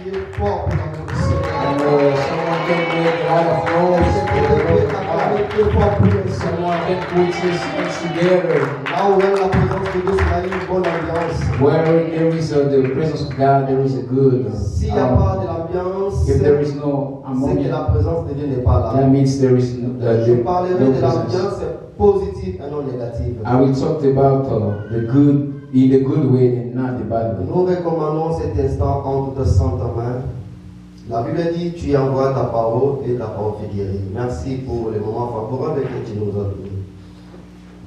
crier fort pour l'amour du Seigneur. And someone can make a lot of noise. Someone can put his hands together. Là où il y a la présence de Dieu, c'est là une bonne ambiance. Where there is the presence of God, there is a good. S'il n'y a pas de l'ambiance, If c'est there is no que ammonia, la présence de Dieu n'est pas là. that means there is no, Je parlerai no de presence. l'ambiance positive et non négative. I will talk about the good in the good way and not the bad way. Nous recommandons cet instant entre de saintes mains. La Bible dit, tu envoies ta parole et ta parole fait guérir. Merci pour les moments favorables que tu nous as donnés.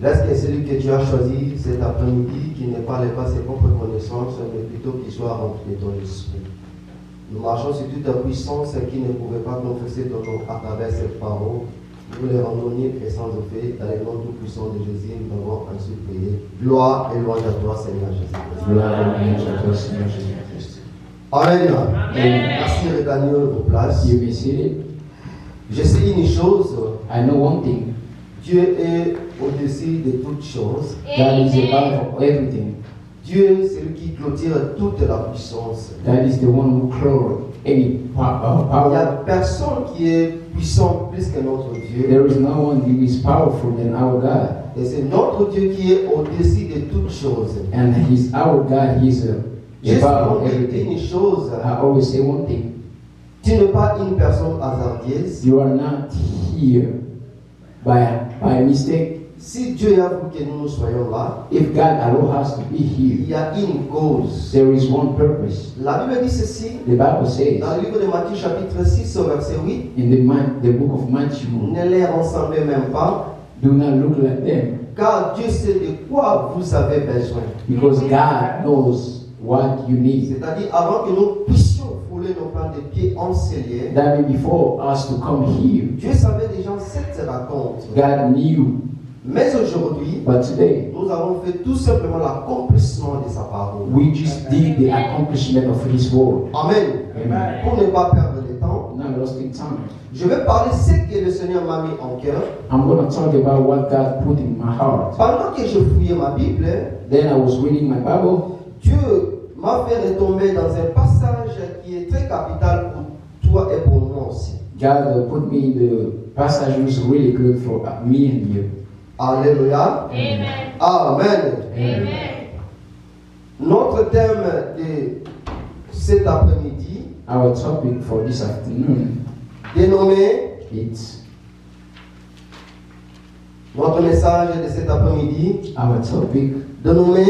Laisse que celui que tu as choisi cet après-midi, qui ne parle pas ses propres connaissances, mais plutôt qu'il soit rempli de ton esprit. Nous marchons sur toute ta puissance qui ne pouvait pas confesser ton nom à travers cette parole. Nous les rendons libres et sans effet, dans le nom tout-puissant de Jésus, nous avons ainsi prié. Gloire et louange à toi, Seigneur Jésus. Gloire et louange à toi, Seigneur Jésus-Christ. Amen. Amen. Merci de gagner vos places. You may see it. Je sais une chose, I know one thing. Dieu est au-dessus de toutes choses. God is above everything. Dieu, c'est lui qui clôture toute la puissance. That is the one who clothes any Il n'y a power. personne qui est puissant plus que notre Dieu. There is no one who is powerful than our God. Et c'est notre Dieu qui est au-dessus de toutes choses. And he's our God, he's Juste above pour dire everything. une chose, I always say one thing. tu n'es pas une personne hasardeuse. You are not here by mistake. Si Dieu a voulu que nous soyons là, If God allows us to be il here, y a une cause. there is one purpose. La Bible dit ceci, The Bible says dans le livre de Matthieu chapitre 6 au verset 8, in the book of Matthew, ne les ressemblez même pas, do not look like them, car Dieu sait de quoi vous avez besoin. because God knows what you need. C'est-à-dire, avant que nous puissions fouler nos plans de pieds encelés, That means before us to come here, Dieu savait déjà cette raconte. God knew. Mais aujourd'hui, But today, nous avons fait tout simplement l'accomplissement de sa parole. we just did the accomplishment of His word. Amen. Amen. Pour ne pas perdre de temps, Not wasting time. je vais parler ce que le Seigneur m'a mis en cœur. I'm going to talk about what God put in my heart. Pendant que je fouillais ma Bible, Then I was reading my Bible. Dieu m'a fait retomber dans un passage qui est très capital pour toi et pour moi aussi. God put me in the passage which is really good for me and you. Alléluia. Amen. Amen. Amen. Notre thème de cet après-midi, Our topic for this afternoon, dénommé, it's notre message de cet après-midi, our topic, dénommé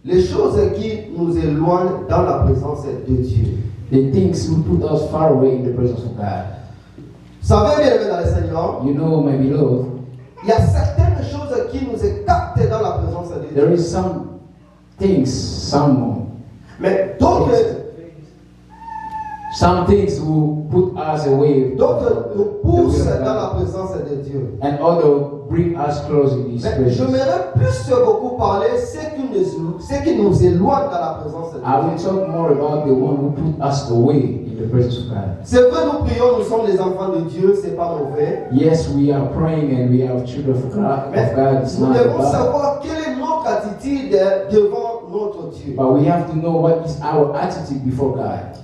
les choses qui nous éloignent dans la présence de Dieu. the things who put us far away in the presence of God. Vous savez, bien aimé dans le Seigneur, You know, my beloved, il y a certaines choses qui nous écartent dans la présence de there Dieu. is some things, Mais d'autres who put us away, d'autres nous the will poussent of dans la God, présence de Dieu. and others bring us close in His Mais presence. j'aimerais plus beaucoup parler ce qui nous éloigne dans la présence de I will Dieu. talk more about the one who put us away in the presence of God. C'est vrai, nous prions, nous sommes les enfants de Dieu, c'est pas mauvais. Yes, we are praying and we are children of God. Mais It's nous not devons bad. savoir quelle est notre attitude devant notre Dieu. But we have to know what is our attitude before God.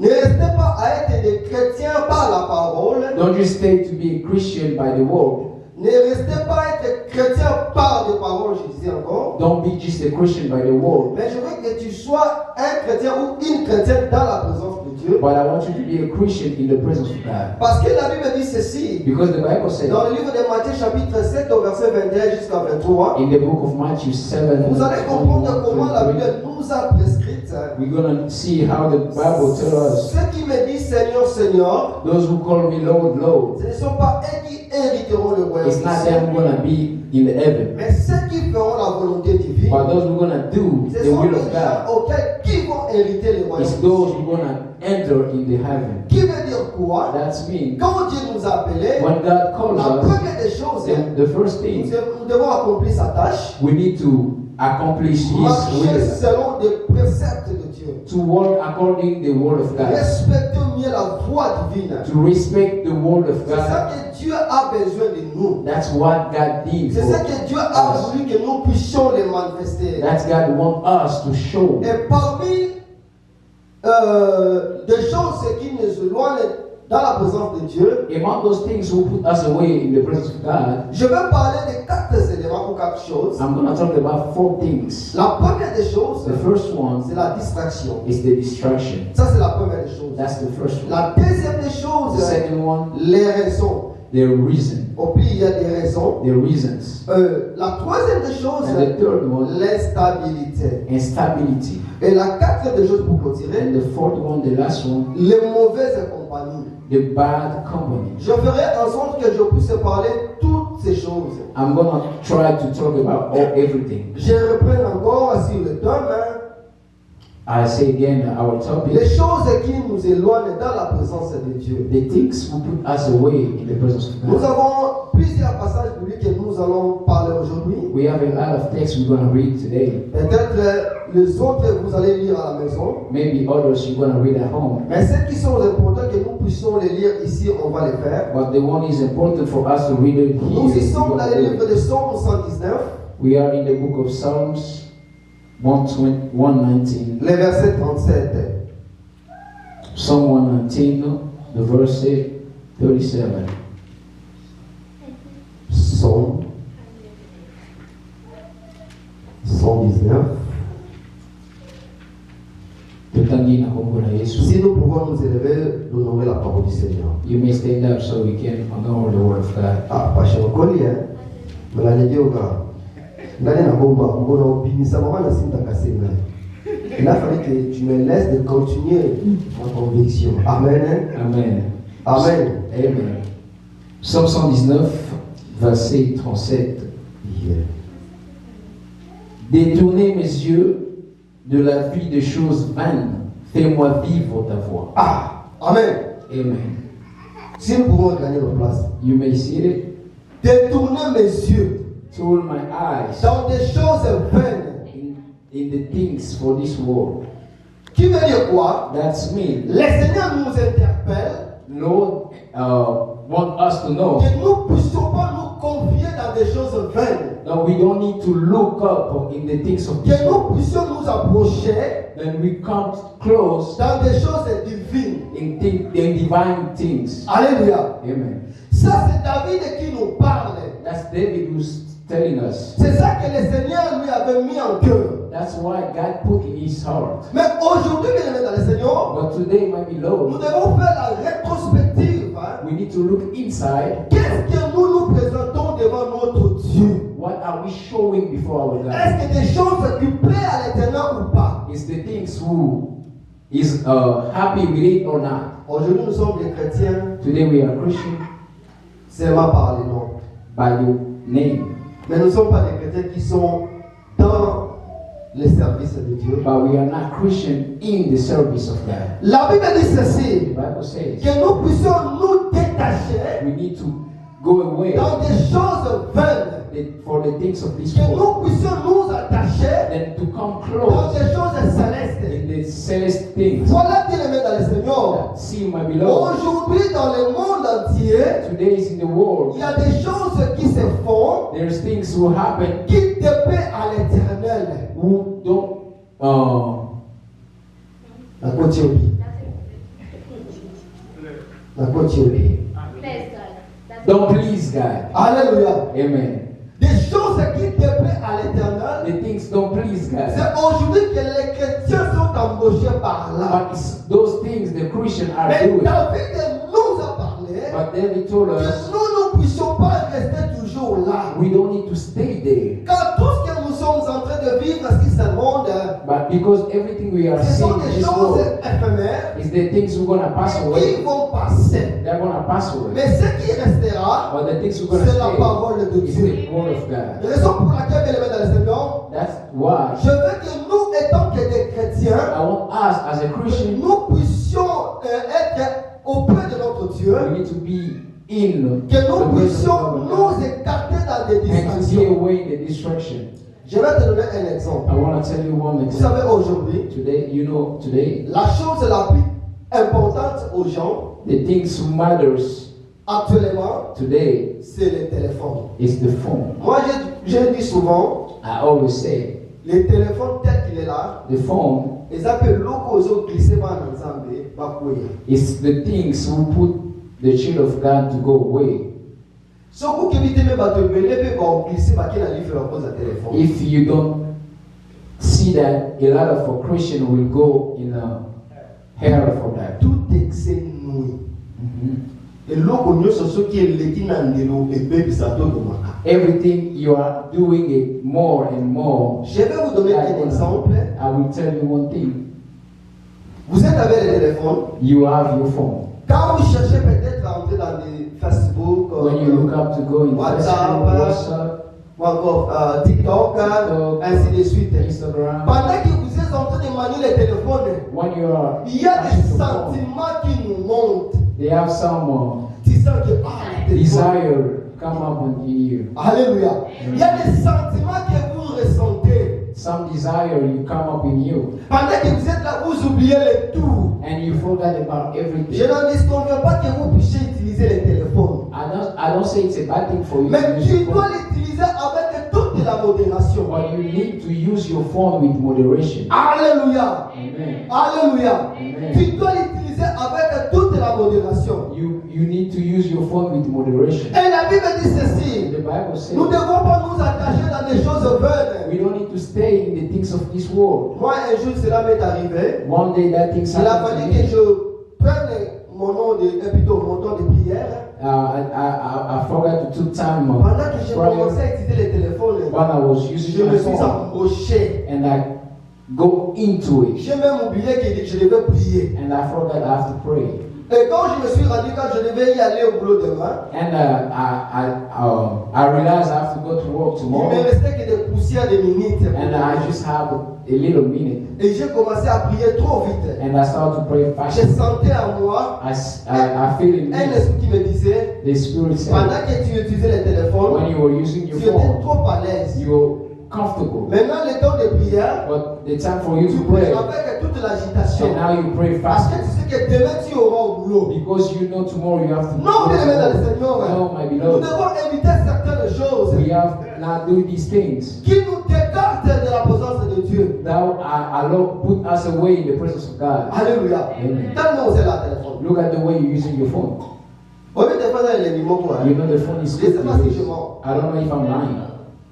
Ne restez pas à être des chrétiens par la parole. Don't just stay to be a Christian by the word. Ne restez pas à être chrétien par des paroles, je disais encore. Don't be just a Christian by the word. Mais je veux que tu sois un chrétien ou une chrétienne dans la présence de Dieu. But I want you to be a Christian in the presence of God. Parce que la Bible dit ceci. Because the Bible says Dans le livre de Matthieu chapitre 7 au verset 21 jusqu'à 23. in the book of Matthew 7, Vous allez comprendre comment la 23, Bible nous a prescrite. we're going to see how the Bible tells us, Ceux qui me disent Seigneur, Seigneur, those who call me Lord, Lord, ce ne sont pas eux qui hériteront le royaume. it's not them who are going to be in the heaven, Mais ceux qui feront la volonté divine, but those who are going to do ce the sont will les of gens God. auxquels qui vont hériter le royaume. It's those who are going to enter in the heaven. Qui veut dire quoi? That's me. Quand Dieu nous a appelés, When God calls la us, première des choses, the first thing, nous devons accomplir sa tâche, we need to accomplish His marcher will, selon des préceptes de Dieu, to walk according the word of God, respecter mieux la voie divine. to respect the word of C'est ça God. que Dieu a besoin de nous. That's what God did C'est for ça que Dieu a us. voulu que nous puissions les manifester. That's God want us to show. Et parmi des choses qui nous éloignent dans la présence de Dieu, among those things who put us away in the presence of God, je vais parler de 4 éléments ou 4 choses. I'm going to talk about 4 things. La première des choses, The first one c'est la distraction. is the distraction. Ça, c'est la première des choses. That's the first one. La deuxième des The choses, second one, les raisons. the reason. Au pays, il y a des raisons. The reasons. La troisième des choses, And the third one, l'instabilité. instability. Et la quatrième des choses pour clôturer, And the fourth one, the last one, les mauvaises compagnies. the bad company. Je ferai en sorte que je puisse parler toutes ces choses. I'm going to try to talk about everything. Je reprends encore sur le thème, hein, I say again our topic, les choses qui nous éloignent dans la présence de Dieu. the things who put us away in the presence of Nous God. avons plusieurs passages bibliques que nous allons parler aujourd'hui. We have a lot of texts we're going to read today. Peut-être les autres vous allez lire à la maison. Maybe others you're going to read at home. Mais ceux qui sont importants que nous puissions les lire ici, on va les faire. But the one is important for us to read it Nous y here. sommes dans le livre de Psaume 119, We are in the book of Psalms 119. le verset 37. Psalm 119, the verse 37. Psaume 119. Tutangina hongo na Yesu. Si nous pouvons nous élever, d'honorer la parole du Seigneur. You may stand up so we can honor the word of God. Ah, pas chez Okoli, hein. Mais la lady au gars. Ndani na bomba, mbona ubinisa mama na sinta kasenga. Il a fallu que tu me laisses de continuer ma conviction. Amen. Hein? Amen. Amen. Amen. Psalm 119, verset 37. Yeah. Détournez mes yeux de la vie de choses vaines. Fais-moi vivre ta voix. Ah, Amen. Amen. Si nous pouvons gagner nos places, You may see it. détournez mes yeux Turn my eyes dans des choses vaines. in the things for this world. Qui veut dire quoi? That's me. Le Seigneur nous interpelle Lord want us to know que nous ne puissions pas nous confier dans des choses vaines. that we don't need to look up in the things of this Que nous world. puissions nous approcher Then we come close dans des choses divines. in divine things. Alléluia. Amen. Ça, c'est David qui nous parle. That's David who's telling us. C'est ça que le Seigneur lui avait mis en cœur. That's why God put in his heart. Mais aujourd'hui, bien aimé dans le Seigneur, But today might be nous low. devons faire la rétrospective. Hein. We need to look inside. Qu'est-ce que nous nous présentons devant notre Dieu? What are we showing before our God? Est-ce que des choses qui plaisent à l'Éternel ou pas? Is the things who is happy with it or not? Aujourd'hui, nous sommes des chrétiens Today we are Christian seulement par les noms. by your name, Mais nous ne sommes pas des chrétiens qui sont dans le service de Dieu. but we are not Christian in the service of God. La Bible dit ceci, The Bible says que nous puissions nous détacher we need to go away dans des choses vaines. for the things of this Que world, nous puissions nous attacher then to come dans close des choses célestes. in the celestial things. Voilà qui les met dans le Seigneur. See, my beloved, Aujourd'hui, dans le monde entier, today is in the il world. y a des choses qui se font There's things who happen qui déplaisent à l'Éternel. who don't La Côte-Éthiopie. La Côte-Éthiopie. don't please God. Alléluia. Amen. Des choses qui déplaisent à l'Éternel. The things don't please God. C'est aujourd'hui que les chrétiens sont embauchés par là. But it's those things the Christians are Mais doing. David nous a parlé But David told que us nous ne puissions pas rester toujours là. we don't need to stay there. Car tout ce que nous sommes en train de vivre sur ce monde, But because everything we are ce sont seeing in des this choses world éphémères is the things we're gonna pass qui away. vont passer. They're gonna pass away. Mais ce qui restera, But the things we're gonna c'est la stay parole de is Dieu. the word of God. La raison pour laquelle, bien aimé dans le Seigneur, That's why je veux que nous, étant que des chrétiens, I want us as a Christian, nous puissions être auprès de notre Dieu, we need to be in que the nous presence puissions of God nous écarter dans des and to be distractions. away in the distraction. Je vais te donner un exemple. I want to tell you one Vous savez, example. aujourd'hui, Today, you know, today, la chose la plus importante aux gens, the things who matters actuellement, today c'est le téléphone. is the phone. Moi, je dis souvent, I always say, le téléphone tel qu'il est là, the phone Et ça peut l'opposer glisser par l'ensemble, pas quoi. It's the things who put the child of God to go away. Ce qui évite même de belé va glisser par qui la livre la pose à téléphone. If you don't see that, a lot of Christians will go in a hell for that. Tout excès nuit. Et l'autre nous c'est ce qui est l'équinandelo et bébé ça donne au maca. Everything you are doing it more and more. Je vais vous donner un exemple. I will tell you one thing. Vous êtes avec le téléphone. You have your phone. Quand vous cherchez peut-être à entrer dans les Facebook, When you look up to go in Facebook, WhatsApp, ou encore TikTok, ainsi de suite. Instagram, Pendant que vous êtes en train de manier le téléphone, when you are il y a des touching your phone, sentiments qui nous montent. they have some Tu sens que le téléphone. desire come up in you. Alléluia. Il y a des sentiments que vous ressentez. Some desire you come up in you, Pendant que vous êtes là, vous oubliez le tout. and you forget about Je everything. n'en disconviens pas que vous puissiez utiliser le téléphone. I don't say it's a bad thing for you Mais to use tu your dois phone, l'utiliser avec toute la modération. but you need to use your phone with moderation. Alléluia. Amen. Alléluia. Amen. Tu dois l'utiliser avec toute la modération. You need to use your phone with moderation. Et la Bible dit ceci. The Bible says Nous ne devons pas nous attacher dans des choses vaines. we don't need to stay in the things of this world. Moi, un jour, cela m'est arrivé. One day that thing Il a happened fallu to que me. je prenne mon temps de prière. I forgot to took time Pendant que j'ai prayer commencé à utiliser le téléphone, when I was je using me my suis phone, embauché. and I go into it, J'ai même oublié que je devais prier. and I forgot I have to pray. Et quand je me suis rendu, quand je devais y aller au boulot demain, And I realized I have to go to work il ne tomorrow, me restait que des poussières de minutes. and I just have a little minute, Et j'ai commencé à prier trop vite. and I started to pray Je fast. sentais en moi I feel in un me esprit qui me disait, the Spirit said, pendant que tu utilisais le téléphone, when you were using tu your étais phone, trop à l'aise. you were comfortable. Maintenant, le temps de prière, But the time for you tu to pries pray, avec toute l'agitation. and now you pray Parce fast que tu sais que demain tu auras au boulot. because you know tomorrow you have to Non, go bien aimé dans to le work. Seigneur, No, my nous beloved, devons éviter certaines choses we have not do these things qui nous écartent de la présence de Dieu. that allow put us away in the presence of God. Alléluia. Amen. Tellement c'est la téléphone. Look at the way you're using your phone. Au lieu de faire les numéros, You know the phone is je ne sais pas si je good. mens. I don't know if I'm lying.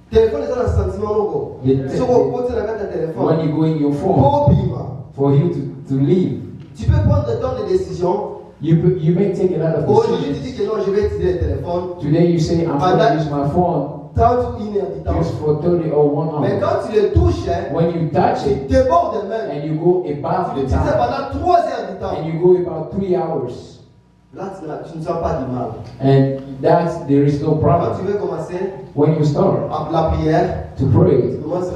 Téléphone est un sentiment logo. Le- Si on compte la carte de téléphone, When you go in your phone pour bima. for you to leave, Tu peux prendre le temps de décision. you may take a lot of Aujourd'hui, tu decisions. dis que non, je vais utiliser le téléphone. Today you say I'm going to use my phone 30 ou 1 heure du temps. just for 30 or 1 Mais hour. quand tu le touches, When you touch tu it débordes même. and you go above Tu the l'utilises time pendant 3 heures du temps. and you go about 3 hours, Là, tu ne sens pas du mal. and there is no Quand problem. tu veux commencer When you start la prière, to pray, tu commences.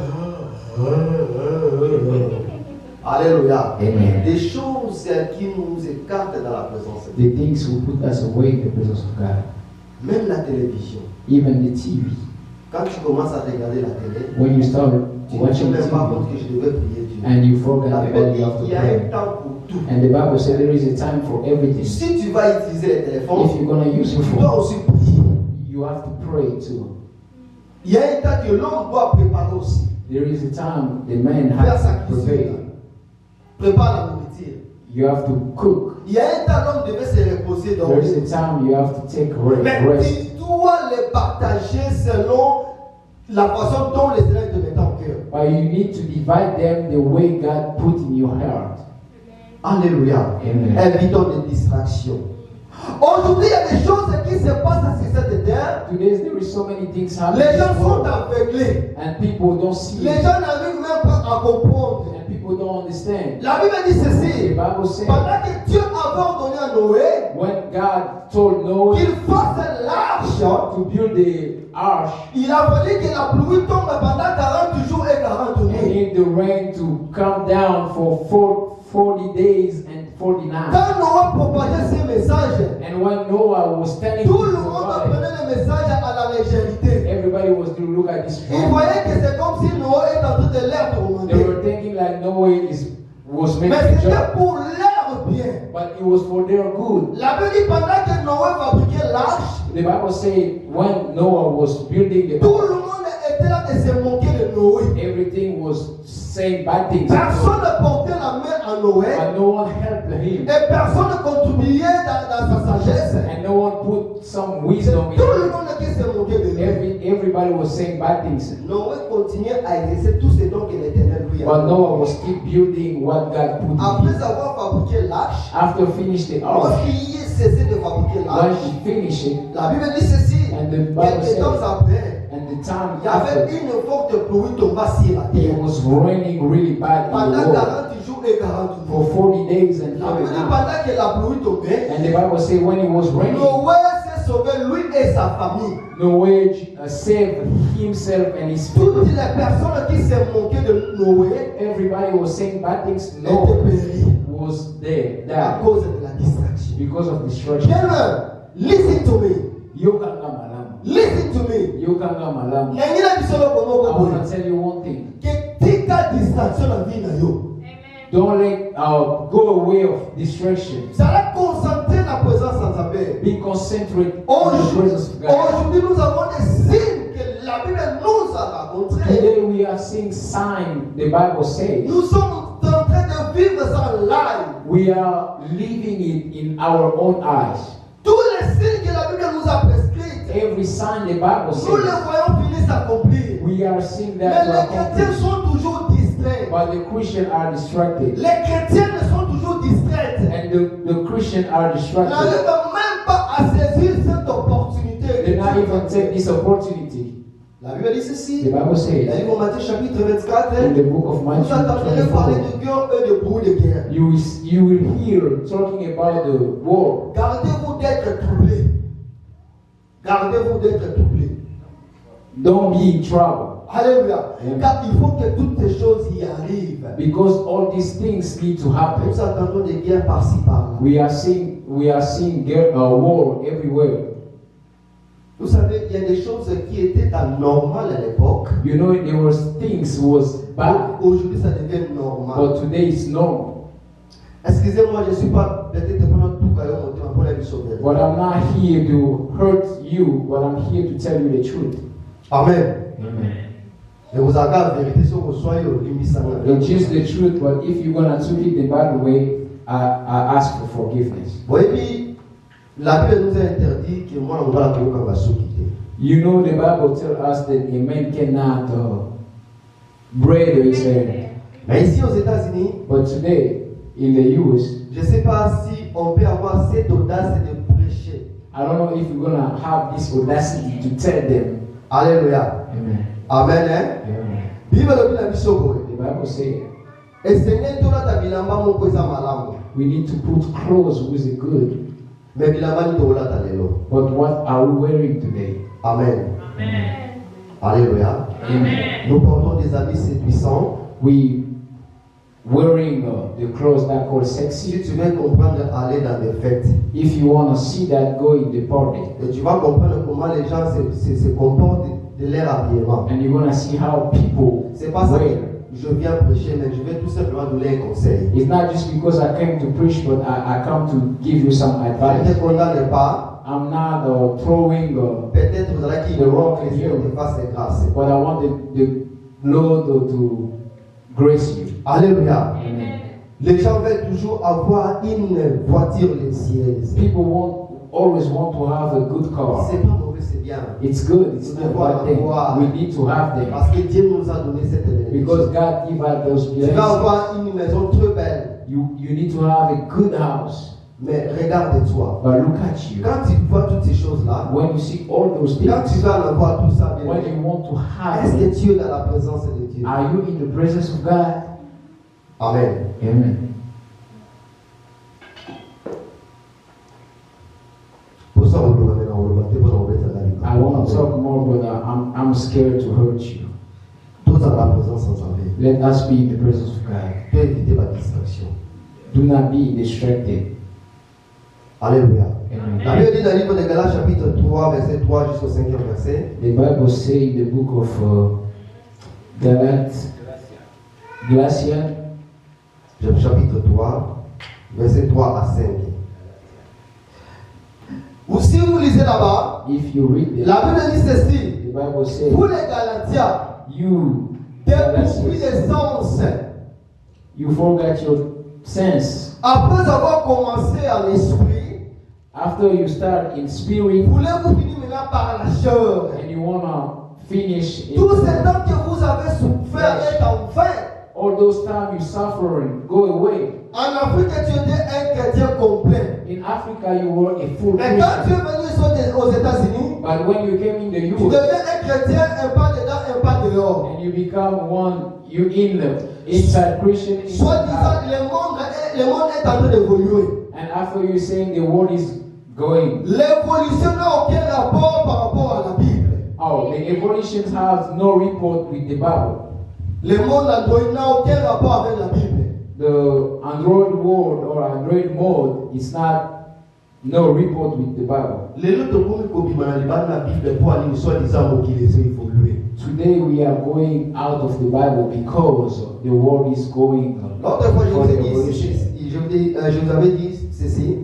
Alléluia. Amen. Des choses qui nous écartent dans la présence de Dieu. The things will put us away in the presence of God. Même la télévision. Even the TV. Quand tu commences à regarder la télé, When you start tu ne te watching rends même pas TV compte que je devais prier Dieu. and you forget La about Bible you have dit to qu'il y a un pray. temps pour tout. And the Bible says there is a time for everything. Si tu vas utiliser le téléphone, If you're going to use your tu dois phone, aussi prier. you have to pray too. Il y a un temps que l'homme doit préparer aussi. There is a time the man Faire has sa to prepare. cuisine. Prépare la nourriture. You have to cook. Il y a un temps l'homme devait se reposer dans There is a time you have to take Mais rest. tu dois les partager selon la façon dont les Seigneur te met en cœur. But you need to divide them the way God put in your heart. Alléluia. Amen. Évitons les distractions. Aujourd'hui, il y a des choses qui se passent sur cette terre. Today there is so many things happening. Les in gens this sont world, aveuglés. and people don't see Les it, gens n'arrivent même pas à comprendre. and people don't understand. La Bible dit The ceci. Bible says Pendant que Dieu avait ordonné à Noé when God told Noah qu'il fasse l'arche, to build the ark, il a fallu que la pluie tombe pendant 40 jours et 40 and nuits. need the rain to come down for 40 days and 40 nights. Quand Noé propageait ces messages, And when Noah was telling tout le people monde about it, prenait le message à la légèreté. everybody was to look at this Ils phone. voyaient que c'est comme si Noé était en train de l'air They tourmenter. were thinking like Noah was Mais making a c'était joke, pour leur bien. but it was for their good. La Bible dit pendant que Noé fabriquait l'arche, The Bible says when Noah was building the tout ark, le monde était là de se moquer de Noé. Everything was saying bad things. Personne ne portait la main à Noé. But no one helped him. Et personne ne contribuait dans sa sagesse. And no one put some wisdom Tout in le him. monde qui s'est moqué de lui. Everybody was saying bad things. Noé continuait à exercer tout ce dont l'Éternel lui a But donné. Noah was keep building what God put in him. Après avoir fabriqué l'arche, After finish the ark, lorsqu'il ait cessé de fabriquer when l'arche, he finished it, la Bible dit ceci. and the Bible Quelques temps said, après, and the time il y avait after, une forte pluie tomba sur la it terre. was raining really bad in Pendant the world 40 jours et 40 for nuits. 40 days and La Bible 40 dit nights. pendant que la pluie tombait, And the Bible says when it was raining, Noé s'est sauvé, lui et sa famille. Noah saved himself and his Toutes people. les personnes qui s'est moquées de Noé Everybody was saying bad things. étaient Noah péries was there, à died, cause de la distraction. because of destruction. Bien, listen to me. Yokanga malamu. Listen to me. Yokanga malamu. Nengina bisolo I komoko boye. want to tell you one thing. Que tika distraction na vie na yo. Don't let go away of distraction. Zala concentrer la présence en Nzambe. Be concentrate on the presence of God. Aujourd'hui, nous avons des signes que la Bible nous a rencontrés. Today we are seeing signs. The Bible says Nous sommes en train de vivre ça live. we are living it in our own eyes. Tous les signes que la Bible nous a prescrits, Every sign the Bible nous les says voyons finir s'accomplir. we are seeing Mais that to les chrétiens accomplish. sont toujours distraits. But the Christians are distracted, Les chrétiennes sont toujours distraites. and the Christians are distracted. N'arrivent même pas à saisir cette opportunité. They not even take this opportunity. La Bible dit The ceci. Bible La says Bible Matthieu chapitre 24. in the book of Vous Matthew entendrez parler 24, de guerre et de bruit de guerre. you will hear talking about the war. Gardez-vous d'être troublés. Gardez-vous d'être troublés. Don't be in trouble, Alléluia. Amen. Car il faut que toutes ces choses y arrivent. because all these things need to happen. Nous entendons des guerres par-ci par-là. We are seeing war everywhere. Vous savez, il y a des choses qui étaient anormales à l'époque. You know, there was things was bad, Aujourd'hui, ça devient normal. but today it's normal. Excusez-moi, je ne suis pas peut-être pendant tout caillou monté pour la vie sauvée. But I'm not here to hurt you, but I'm here to tell you the truth. Amen. Amen. Et vous avez la vérité sur vos soins, It's just the truth, but if you're gonna take it the bad way, I ask for forgiveness. Oui, puis la Bible nous a interdit que moi, on va la trouver quand on va se quitter. You know, the Bible tells us that a man cannot braid his hair. Mais ici aux États-Unis, But today, in the US, je ne sais pas si on peut avoir cette audace de prêcher. I don't know if you're gonna have this audacity to tell them. Alléluia. Amen. Amen. Hein? Amen. Bible lobi na biso boye. The Bible says Esenge tolata bilamba moko eza malamu. we need to put clothes with the good. Mais bilamba ni tolata lelo. But what are we wearing today? Amen. Amen. Alléluia. Amen. Nous portons des habits séduisants. We wearing the clothes that called Si sexy. tu veux comprendre aller dans des fêtes, If you want to see that, go in the party. et tu vas comprendre comment les gens se comportent de leur habillement. And you're gonna see how people C'est pas ça que wear. je viens prêcher, mais je vais tout simplement donner un conseil. It's not just because I came to preach, but I come to give you some Je ne advice. te condamne pas. I'm not throwing, Peut-être vous allez qu'il The rock que in Dieu you. te fasse grâce. but I want the Lord to grace you. Alléluia. Amen. Les gens veulent toujours avoir une voiture luxueuse. People always want to have a good car. C'est pas mauvais, c'est bien. It's good. It's not a bad thing. We need to have them Parce que Dieu nous a donné cette because bénédiction. God gave us those Tu vas blessings. avoir une maison très belle, You need to have a good house. mais regarde-toi. But look at you. Quand tu vois toutes ces choses-là, When you see all those quand tu things, vas en avoir tout ça, bien, when you want to have est-ce it, que tu es dans la présence de Dieu? are you in the presence of God? Amen. Amen. Pour ça, on doit maintenant, on doit te prendre, on va être là. I want to talk more, but I'm scared to hurt you. Tout dans la présence sans envie. Let us be in the presence of God. Tu peux éviter la distraction. Do not be distracted. Alléluia. Amen. La Bible dit dans le livre de Galates, chapitre 3, verset 3 jusqu'au 5e verset. The Bible says in the book of Galatians, Chapitre 3, verset 3 à 5. Ou si vous lisez là-bas, if you read it, la Bible dit ceci. the Bible says, Pour les Galatiens, you dépourvu de sens. You forgot your sense. Après avoir commencé en esprit, After you start in spirit voulez-vous finir maintenant par la chair? and you wanna finish in Tout ce temps que vous avez souffert est en vain. all those time you suffering go away. En Afrique, tu étais un chrétien complet. In Africa you were a full Mais quand tu es Christian. venu aux États-Unis, But when you came in the tu US deviens un chrétien, un pas dedans, un pas dehors. and you become one, you inside Christian, Soit inside out. disant, le monde est en train d'évoluer. And after you saying the world is going, L'évolution n'a aucun rapport par rapport à la Bible. oh, the evolution has no report with the Bible. Le monde Android n'a aucun rapport avec la Bible. The Android world or Android mode is not no report with the Bible. Les autres comme Kobima na libana la Bible pour aller soit disant qui les a évolué. Today we are going out of the Bible because the world is going. L'autre fois for the je evolution. vous avais dit ceci.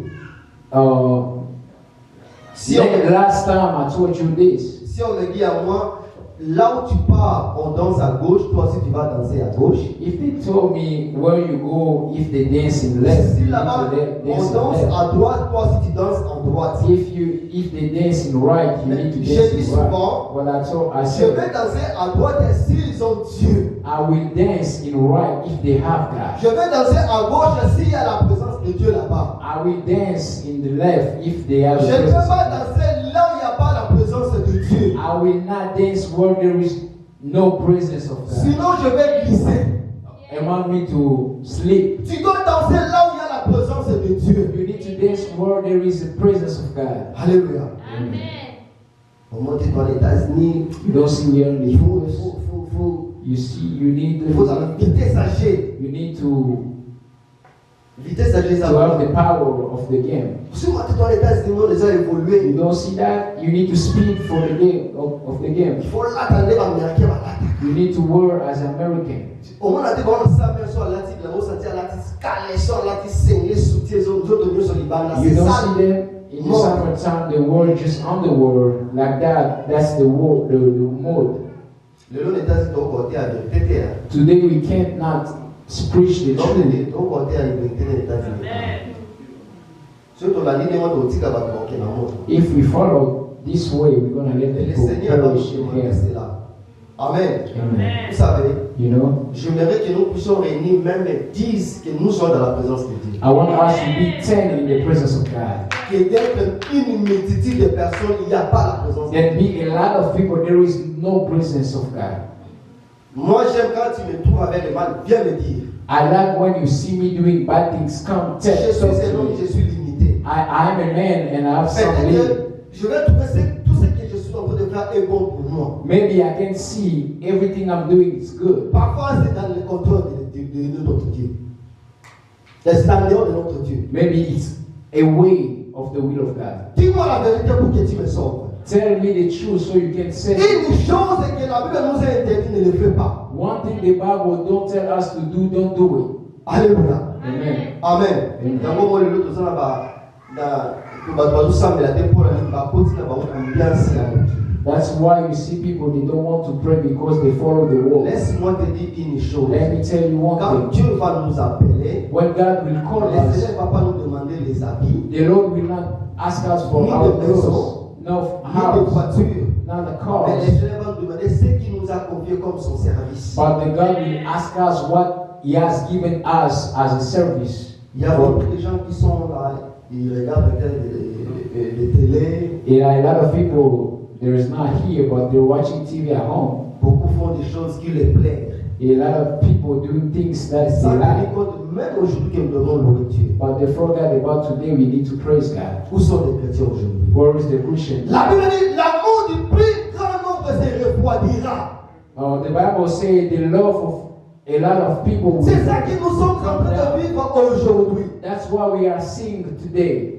Si Last time I told you this. on me dit à moi, là où tu pars, on danse à gauche, toi aussi tu vas danser à gauche. If they told me where you go, if they dance in left, Si you need là-bas to on dance danse in left. à droite, toi aussi tu danses en droite. If they dance in right, you need to J'ai dance dit in right. souvent, But I je said vais danser à droite s'ils ont Dieu. I will dance in right if they have God. Je vais danser à gauche s'il y a la présence de Dieu là-bas. I will dance in the left if they have Je the ne vais presence pas of God. danser là où il n'y a pas la présence de Dieu. I will not dance where there is no presence of God. Sinon, je vais glisser. They want me to sleep. Tu dois danser là où il y a la présence de Dieu. You need to dance where there is the presence of God. Alléluia. Amen. On monte dans les États-Unis. You don't see we are in the Il faut, US. faut You see, you need dans la vitesse âgée. you need to Vitesse âgée, ça have the va. power of the game. Si on monte dans les États-Unis, on les a You évolué. don't see that. You need to speed for the game of the game. Il faut l'attendre, américain va l'attaquer. You need to work as American. Au moins, on a dit qu'on s'appelle sur la tête, on s'attire la tête, calé sur la tête, saigner, soutien, nous autres, nous sur les bandes. You C'est don't ça. see them in the Mode. summertime. The world just on the world like that. That's the world, the mode. Le long des États-Unis, on côté à vérité. Today we can't not preach the Donc, truth. on côté à vérité des États-Unis. Surtout la ligne, on doit dire qu'on va manquer la mort. If we follow this way, we're gonna let the Le people Seigneur va nous perish in demander here. cela. Amen. Amen. Vous savez, You know, j'aimerais que nous puissions réunir même 10 que nous sommes dans la présence de Dieu. I want us to be 10 in the presence of God. Que d'être une multitude de personnes, il n'y a pas la présence de Dieu. There be a lot of people. There is no presence of God. Moi, j'aime quand tu me trouves avec le mal, viens me dire. I like when you see me doing bad things. Come Je tell suis talk un to homme, me. je suis limité. I'm a man and I have some limit. Peut-être que je vais trouver tout ce que je suis en train de faire est bon pour moi. Maybe I can see everything I'm doing is good. Parfois, c'est dans le contrôle de notre Dieu. C'est dans dehors de notre Dieu. Maybe it's a way of the will of God. Dis-moi la vérité pour que tu me sauves. Tell me the truth so you can say. Une chose que la Bible nous a interdit, ne le fais pas. One thing the Bible don't tell us to do, don't do Alléluia. it. Amen. Amen. Amen. Dans le moment où l'autre That's why you see people, they don't want to pray because they follow the world. Laisse-moi te dire une chose. Let me tell you one Quand thing. Dieu va nous appeler, When God will call le us, Seigneur ne va pas nous demander les habits, the Lord will not ask us for Ni our de maison, clothes, no ni de house, voiture. not the Mais cars. le Seigneur va nous demander ce qu'il nous a confié comme son service. But the God will ask us what He has given us as a service. Il y a beaucoup de gens qui sont là, ils regardent peut-être les télé, There are a lot of people, there is not here, but they're watching TV at home. beaucoup font des choses qui les plaisent. A lot of people doing things that Ça they veut like. dire que même aujourd'hui que nous devons louer Dieu. But they forgot about today we need to praise God. Où sont les chrétiens aujourd'hui? Where is the Christian? La Bible dit l'amour du plus grand nombre se refroidira. The Bible says the love of a lot of people will C'est ça que nous sommes en come train down. de vivre aujourd'hui. That's what we are seeing today.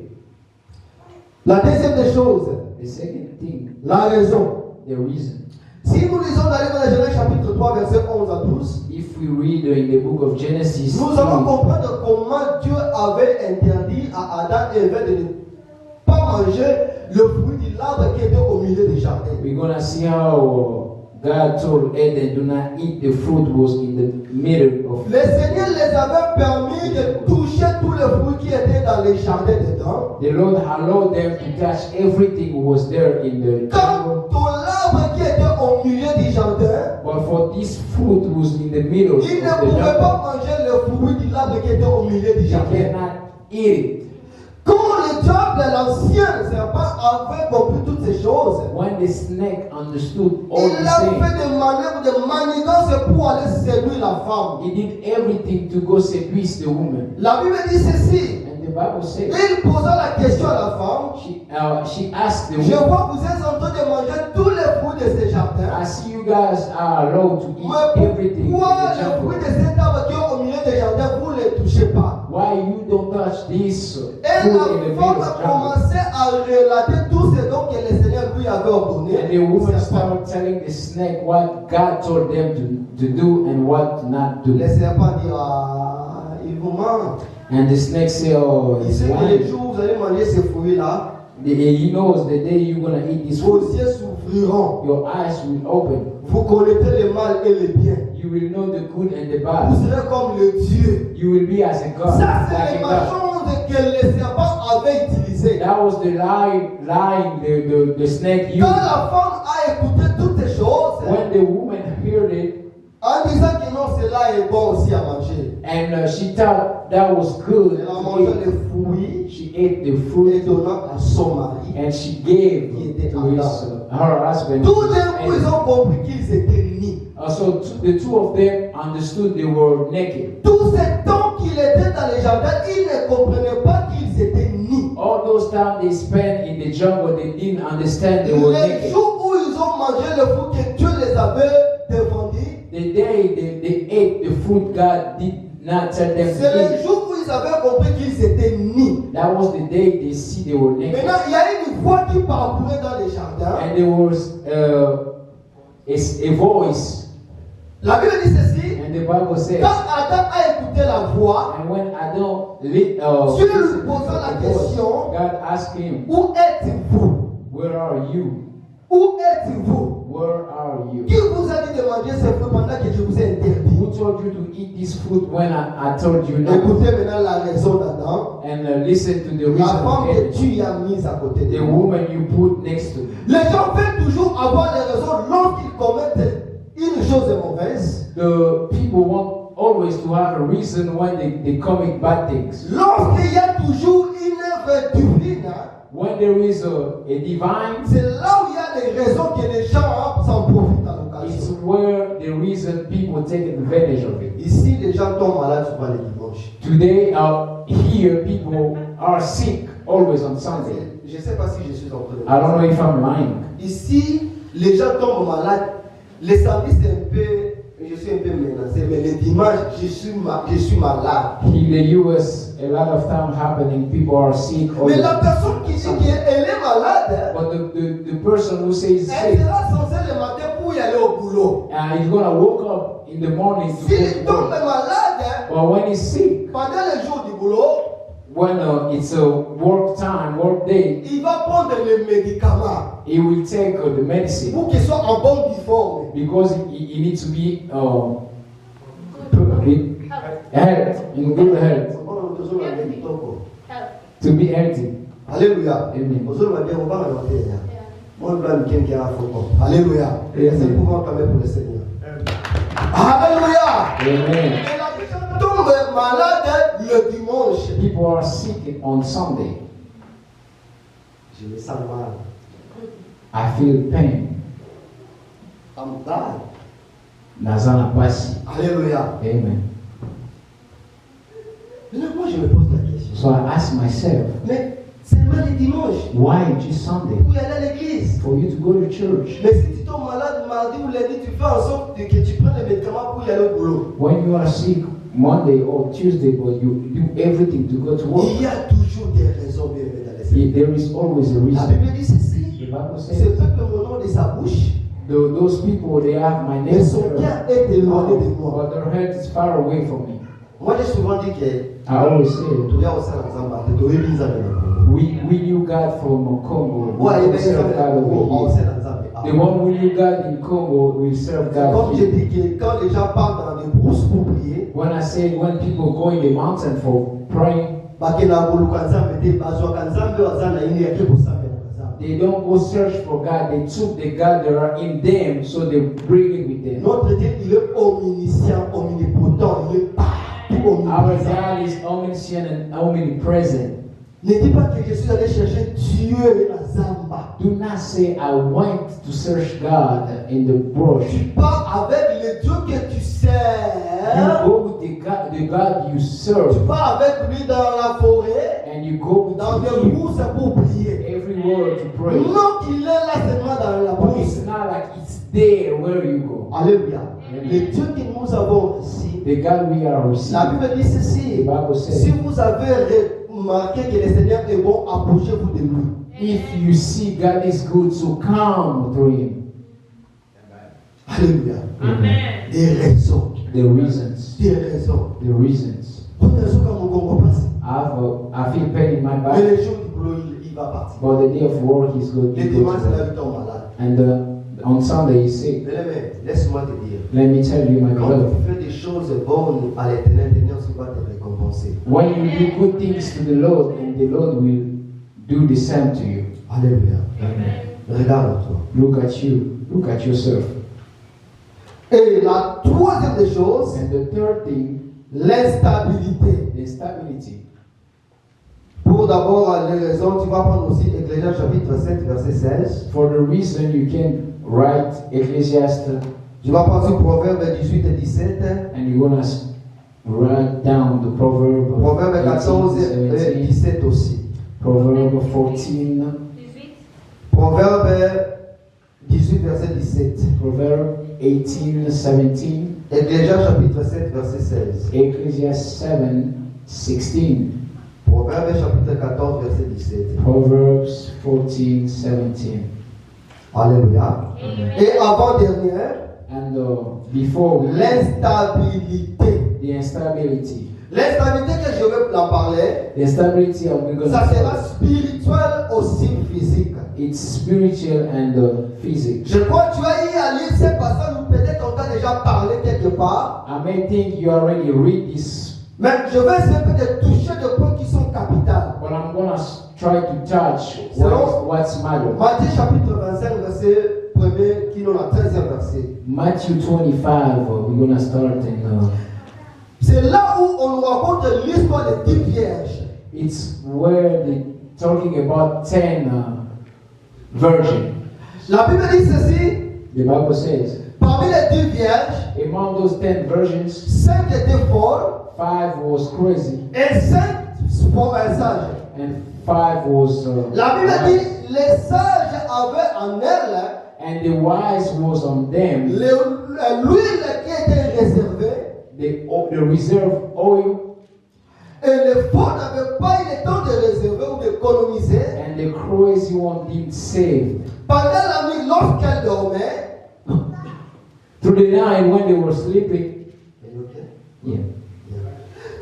La deuxième des choses, The second thing, la raison. the reason. Si nous lisons dans le livre de Genèse chapitre 3 verset 11 à 12, If we read in the book of Genesis, nous allons comprendre comment Dieu avait interdit à Adam et Ève de ne pas manger le fruit de l'arbre qui était au milieu du jardin. we're gonna see how God told Eden, do not eat the fruit was in the middle of Le Seigneur les avait permis de toucher tous les fruits qui étaient dans les jardins dedans. The Lord allowed them to touch everything was there in the Quant jungle. au l'arbre qui était au milieu du jardin, But for this fruit was in the middle of il the ne pouvait jungle, pas manger le fruit de l'arbre qui était au milieu du they jardin. cannot eat it. Quand le diable, l'ancien serpent, avait compris toutes ces choses, When the snake understood all il these a things, fait des manœuvres de manigance pour aller séduire la femme. he did everything to go seduce the woman. La Bible dit ceci. And the Bible says, Il posa la question à la femme. she asked the Je woman, vois que vous êtes en train de manger tous les fruits de ces jardins. I see you guys are allowed to eat Mais everything in pourquoi the les jungle. fruits de cet arbre qui est au milieu des jardins, vous ne les touchez pas? Why you don't touch this Et fruit la in the middle femme of a the jungle? commencé à relater tout ce dont que le Seigneur lui avait ordonné. And the woman started telling the snake what God told them to do and what not to Le do. serpent dit, ah, il vous ment. And the snake said, oh, Il it's sait que le lying. jour où vous allez manger ces fruits-là, He knows the day you're going to eat this vos fruit, yeux s'ouvriront. your eyes will open. Vous connaîtrez le mal et le bien. You will know the good and the Vous bad. serez comme le Dieu. You will be as a God, Ça, c'est like les a God. mensonges que le serpent avait utilisés. That was the lying the snake Quand used. la femme a écouté toutes ces choses, When the woman heard it, en disant que non, cela est bon aussi à manger, and she thought that was good elle a to mangé eat. les fruits She ate the et fruit donnant à son mari. and she gave to her husband. Tout d'un coup, ils And ont compris qu'ils étaient nus. so the two of them understood they were naked. Tout ce temps qu'il était dans les jardins, ils ne comprenaient pas qu'ils étaient nus. All those time they spent in the jungle, they didn't understand they were Les naked. jours où ils ont mangé le fruit que Dieu les avait défendus, The day they ate the fruit God did not tell them c'est to le eat. jour où ils avaient compris qu'ils étaient nus. That was the day they see they were naked. Maintenant, il y a une voix qui parcourait dans les jardins. And there was a voice, La Bible dit ceci. and the Bible says, Quand Adam a écouté la voix, and when Adam Dieu lui listened to posa la the voice, question, God asked him, où êtes-vous? where are you? Où êtes-vous? Where are you? Qui vous a dit de manger ce fruit pendant que je vous ai interdit? Who told you to eat this fruit when I told you not? Écoutez maintenant la raison d'Adam. And listen to the La reason of femme que it. tu as mise à côté de The moi. woman you put next to me. Les gens veulent toujours avoir des raisons lorsqu'ils commettent une chose mauvaise. The people want always to have a reason when they commit bad things. Lorsqu'il y a toujours une œuvre divine, When there is a divine, c'est là où il y a des raisons que les gens s'en profitent à it's l'occasion. where the reason people take advantage of it. Ici, les gens tombent malades souvent les dimanches. Today, here, people are sick always on Sunday. Je ne sais pas si je suis en train de I don't know if I'm lying. Ici, les gens tombent malades. Les samedis, c'est un peu, je suis un peu menacé, mais les dimanches, je suis malade. In the US, a lot of time happening, people are sick. Mais la personne qui dit qu'elle est malade, But the person who says elle sick, sera censée le matin pour y aller au boulot. he's gonna wake up in the morning to S'il go to tombe work. malade, But when he's sick, pendant le jour du boulot, when it's a work time, work day, il va prendre les médicaments he will take the medicine pour qu'il soit en bonne forme. because he needs to be health, in good health, to be healthy. Alléluia. Amen. Alléluia. Amen. C'est pouvoir quand même pour le Seigneur. Alléluia. Amen. Et la personne tombe malade le dimanche. People are sick on Sunday. Je me sens mal. I feel pain. I'm bad. Nazana pasi. Alléluia. Amen. Maintenant, moi, je me pose la question. So I ask myself, Mais seulement les dimanches why just Sunday? pour y aller à l'église. For you to go to church. Mais si tu tombes malade mardi ou lundi, tu fais en sorte que tu prennes les médicaments pour y aller au boulot. When you are sick Monday or Tuesday, but you do everything to go to work, Il y a toujours des raisons bien dans les Seigneurs. there is always a La reason. Bible dit ceci. The Bible Ce says, peuple mon nom de sa bouche, those people, they have my name, mais son cœur est éloigné de moi. but their heart is far away from me. Moi, j'ai souvent dit que I always say, tu as aussi un ensemble, tu dois we knew God from Congo. We Ouais, don't serve God over here. The one who knew God in Congo will serve God Comme j'ai here. dit que quand les gens partent dans les brousses pour prier, When I say when people go in the mountain for praying, they don't go search for God. They took the God that are in them, so they bring it with them. Notre Dieu, il est omniscient, omnipotent, il est partout Our omniprésent. God is omniscient and omnipresent. Ne dis pas que je suis allé chercher Dieu dans Zamba. Do not say I went to search God in the bush. Tu pars avec le Dieu que tu You sers. go with the God you Tu serve, pars avec lui dans la forêt, and you go dans with des him brousses pour prier. everywhere to pray. Non qu'il est là seulement dans la But brousse. it's not like it's there where you go. Alléluia. Le Dieu que nous avons ici, The God we are la receiving. Bible dit ceci. The Bible Si says, vous avez remarqué que le Seigneur est bon, approchez-vous de lui. if you see God is good, so come through him. Alléluia. Amen. Des raisons. The reasons. Des raisons. The reasons. Une raison comme on comprend pas. I feel pain in my Mais back, les jours du boulot, il va partir. but the day of work is good. Les He goes dimanches, to c'est work. là, il tombe malade. And on Sunday he's sick. Bien-aimé, laisse-moi te dire. Let me tell you, my Quand brother, tu fais des choses bonnes à l'éternel, l'éternel aussi va te récompenser. when you do good things to the Lord, and the Lord will do the same to you. Alléluia. Regarde-toi. Look at you. Look at yourself. Et la troisième des choses, And the third thing, l'instabilité. the stability. Pour d'abord les raisons, tu vas prendre aussi Ecclésias chapitre 7, verset 16. For the reason you can write Ecclesiastes, Tu vas prendre aussi Proverbe 18 et 17. and you're gonna write down the proverb Proverbe 14 et 17, 17 aussi. proverb 14, 18. Proverbe 18, verset 17. proverb 18, 17, Ecclésias chapitre 7, verset 16. Ecclesiastes 7, 16, Proverbe chapitre 14, verset 17. Proverbs 14, 17. Alléluia. Et avant-dernière, And before we l'instabilité. the instability, L'instabilité que je vais en parler, the instability of we're gonna ça sera talk, spirituel aussi physique. it's spiritual and physical. Je crois que tu as eu à lire ces passages où peut-être on t'a déjà parlé quelque part. I may think you already read this, Mais je vais essayer de toucher des points qui sont capitales. but I'm gonna try to touch what's matter. Matthieu chapitre 25, verset 1er, qui nous a 13e verset. Matthew 25, we're gonna start in. C'est là où on nous raconte l'histoire des 10 vierges. It's where they talking about 10 virgin. La Bible dit ceci, The Bible says, parmi les 10 vierges, among those 10 virgins, 5 étaient folles 5 was crazy et 5 sages. and 5 was. La Bible wise. dit les sages avaient en elles And the wise was on them, l'huile qui était réservée the reserve oil, et les folles n'avaient pas eu le temps de réserver ou d'économiser. and the crazy one didn't save. Pendant la nuit, lorsqu'elles dormaient, Through the night when they were sleeping, yeah.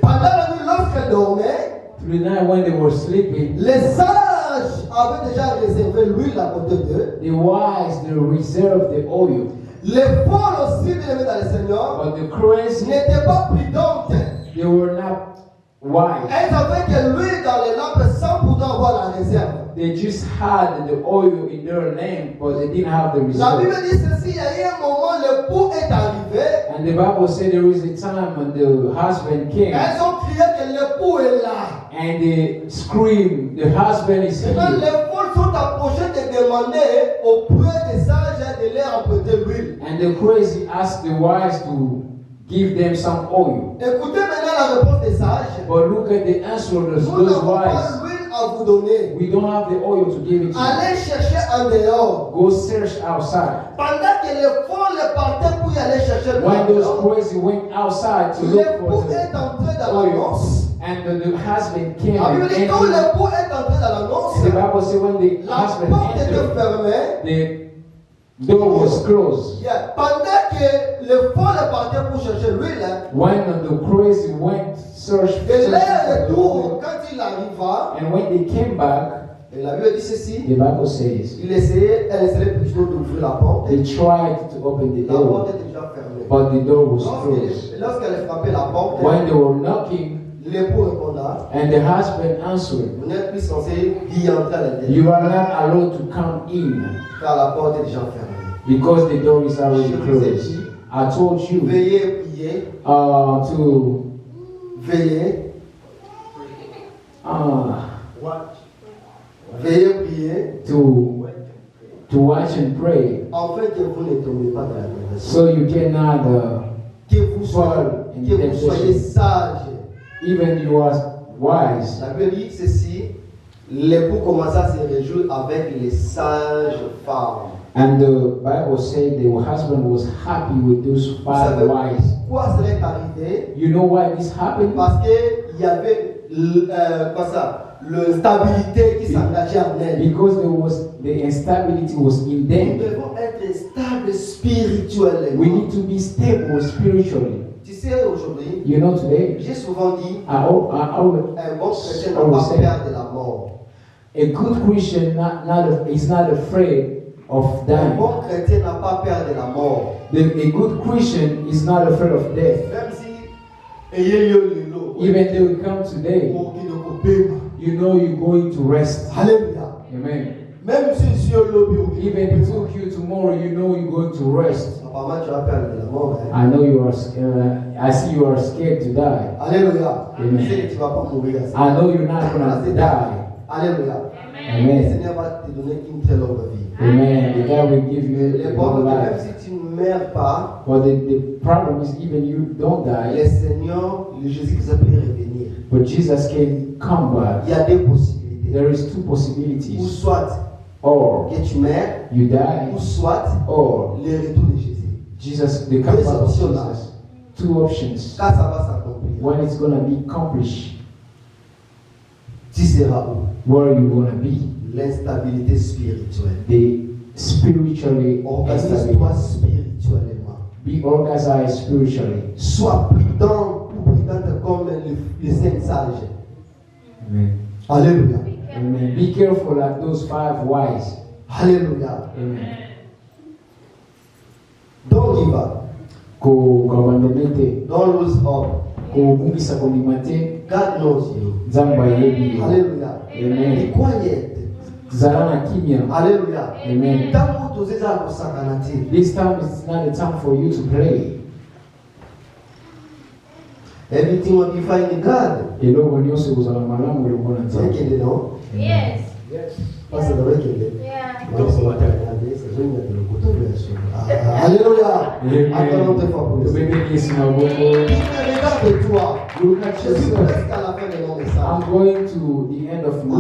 pendant la nuit, lorsqu'elles dormaient, Through the night when they were sleeping, les sages avaient déjà réservé l'huile à côté d'eux. the wise they reserved the oil, Les folles aussi, bien aimés dans le Seigneur, but the crazy n'étaient pas prudentes. they were not wise. Elles avaient que l'huile dans les lampes sans pourtant avoir la réserve. They just had the oil in their name, but they didn't have the La Bible reserve. dit ceci, il y a eu un moment, l'époux est arrivé. And the Bible said there was a time when the husband came Elles ont crié que l'époux est là. and they screamed, the husband is Maintenant, here. les folles sont approchées de demander auprès des sages de leur emprunter l'huile. And the crazy asked the wise to give them some oil. Écoutez maintenant la réponse des sages. But look at the answer of Nous those n'avons pas wise. l'huile à vous donner. We don't have the oil to give it to you. Allez chercher en dehors. Go search outside. Pendant que les folles partaient pour y aller chercher When l'huile, those crazy went outside to look l'époux for est the entré dans oil, l'annonce. and the husband came La and Bible dit quand entered, l'époux est entré dans l'annonce, the Bible said when the la husband porte était entered, fermée. the door was closed. Yeah. Pendant que les folles partaient pour chercher l'huile, When the crazy went search et for leur the retour, oil, quand il arriva, and when they came back, Et la Bible dit ceci. The Bible says Elle essayait plutôt d'ouvrir la porte. they tried to open the La porte door, était déjà fermée. but the door was closed. Lorsqu'elle frappait la porte, When they were knocking l'époux répondra, and the husband answered, vous n'êtes plus censé y entrer à l'intérieur. you are not allowed to come in Car la porte est déjà fermée. because the door is already Je vous ai closed. dit, I told you veillez prier, to veillez, veillez prier, to watch and pray, afin que vous ne tombez pas dans la tentation. so you cannot Que vous soyez sages. even you are wise. La Bible dit ceci, l'époux commença à se réjouir avec les sages femmes. And the Bible said the husband was happy with those five wives. Pourquoi cela est arrivé? You know why this happened? Parce qu'il y avait l'instabilité qui s'engageait en elle. Because the instability was in Nous them. devons être stables spirituellement. We need to be stable spiritually. Tu sais, aujourd'hui, You know, today, j'ai souvent dit, I always un bon chrétien n'a pas peur de la mort. a good Christian is not afraid of Un dying. bon chrétien n'a pas peur de la mort. A good Christian is not afraid of death. Même si ayez lieu le lot, Even though we come today, you know you're going to rest. Alléluia. Amen. Même si sur le Even if it took you tomorrow, you know you're going to rest. apparemment tu as peur de la mort. Hein? I know you are. I see you are scared to die. Alléluia. Amen. Tu sais que tu vas pas mourir. I know you're not gonna die. Alléluia. Le Amen. Seigneur va te donner une très longue vie. Amen. The God will give you a L'important, long même life. si tu ne meurs pas, But the problem is, even you don't le die, Seigneur, le Jésus-Christ peut revenir. but Jesus can come back. Il y a deux possibilités. There is two Ou possibilities: soit or que tu meurs, you ou die, soit or le retour de Jésus. Jesus, the coming back of Jesus. Two options. Quand ça va s'accomplir, When it's gonna be accomplished, tu seras où? where you gonna be? L'instabilité spirituelle. The spiritually Organise-toi instability. spirituellement. Be organized spiritually. Sois prudent ou prudente comme les saints sages. Amen. Alléluia. Amen. Be careful like those five wise. Alléluia. Amen. Donc il va. Ko Don't lose hope. kubungisa kulimate God knows you. nzamba yebi. Alléluia. Amen. Be quiet. Zalana kimya. Alléluia. Amen. Tant que tu es à consacrer, This time is not a time for you to play. everything what you find in God. Eloko nyose kuzala malamu ulikuwa na C'est nzamba. qu'il est non? Yes. Parce que c'est vrai qu'il est. Yeah. Moi, c'est vrai qu'il est. C'est vrai qu'il est. Le couteau de la soupe. Alléluia. Attends, on te fait pour le Seigneur. Bebe Yesu maboko. Regarde-toi. Look at Je suis yourself. presque à la fin de mon message. I'm going to the end of my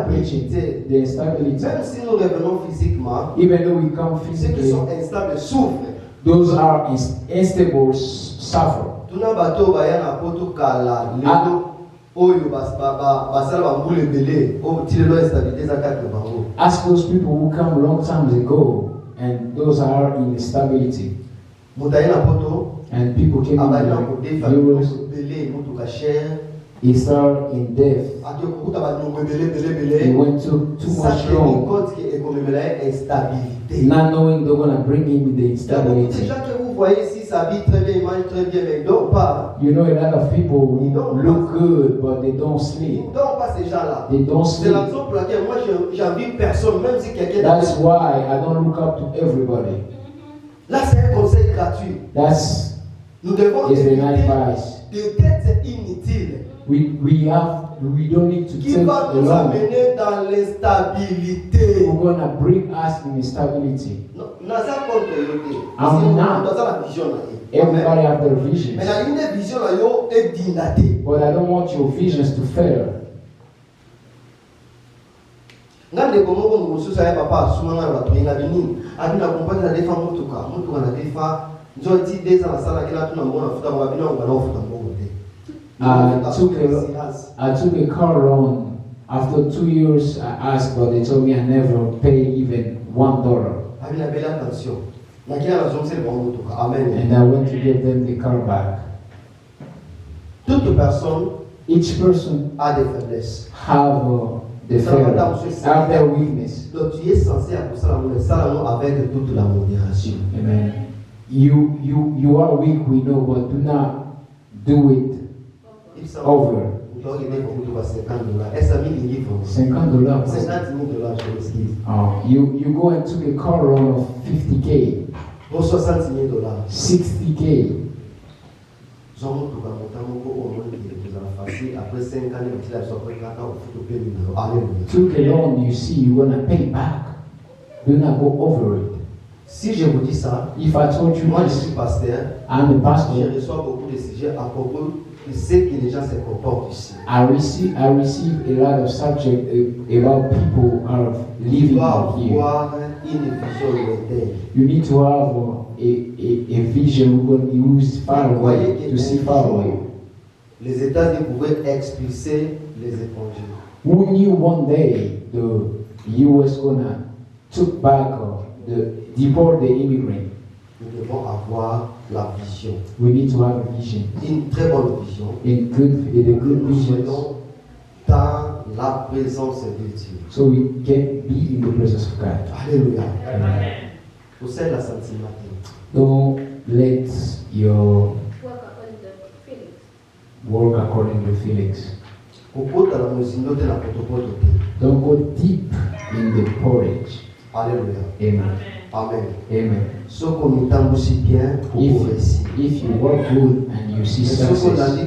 preaching. L'instabilité. The instability. Même si nous revenons physiquement, Even though we come ceux qui physically, sont instables souffrent. those are unstable suffer. Tuna bato baya na poto kala lelo oyo basala bambula ebele oyo tilelo instabilité eza kati na bango. Ask those people who come long times ago, and those are in instability. Moto aye na poto And people came abali na in kodefa euros, ebele motuka chere he started in death. ati kokuta baniongo ebele He ebele went too much ebele long, compte ke ekomemela ye instabilité. not knowing they're going to bring him the Il y a beaucoup de instability. gens que vous voyez ici s'habillent très bien, ils mangent très bien, mais ils ne dorment pas. You know, a lot of people who look good, but they don't Ils sleep. ne dorment pas ces gens-là. They don't C'est sleep. la raison pour laquelle moi j'envie personne, même si quelqu'un That's why I don't look up to everybody. Là c'est un conseil gratuit. That's Nous devons is the éviter advice. de têtes inutiles We don't need to qui take va nous along. amener dans l'instabilité. Who's gonna bring us in instability. Non, ça contre l'autre. I'm not. Dans la vision là. Everybody have their visions, Mais la ligne de vision là yo est dilatée. but I don't want your visions to fail. Ngande komo mususu ya papa sumanga bato ina bini. Abina kompani na defa mutuka na defa nzoti deza na sala kila tuna mbona futa kwa bina ngana ufuta mbongo te. I took a car loan. After 2 years, I asked, but they told me I never pay even $1. Abina belle attention. Na kila na zomse le mutuka. Amen. And I went to give them the car back. Toute personne Each person a des faiblesses. have the Pharaoh have their weakness. Donc tu es censé à ça avec toute la modération. Amen. You are weak, we know, but do not do it over. $50. You go and took a car loan of $50,000. $60,000. Took a loan, you see, you're gonna pay back. Do not go over it. Si je vous dis ça, if I told you moi je this, suis pasteur, I'm a pastor. Je reçois beaucoup de sujets à propos de ce que les gens se comportent ici. I receive a lot of subject about people are living here. You need to have a vision we're going to use far away to see far away. Les États-Unis pouvaient expulser les étrangers. Who knew one day the U.S. gonna took back deport the immigrant? Nous devons avoir la vision. We need to have a vision. Une très bonne vision. A good vision. Dans la présence de Dieu. So we can be in the presence of God. Alléluia. Amen. Vous savez la Sainte Matin. Don't let your work according to feelings. Don't go deep in the porridge. Alléluia. Amen. Amen. Amen. So comme nous aussi bien pour réussir. If you work good and you see success,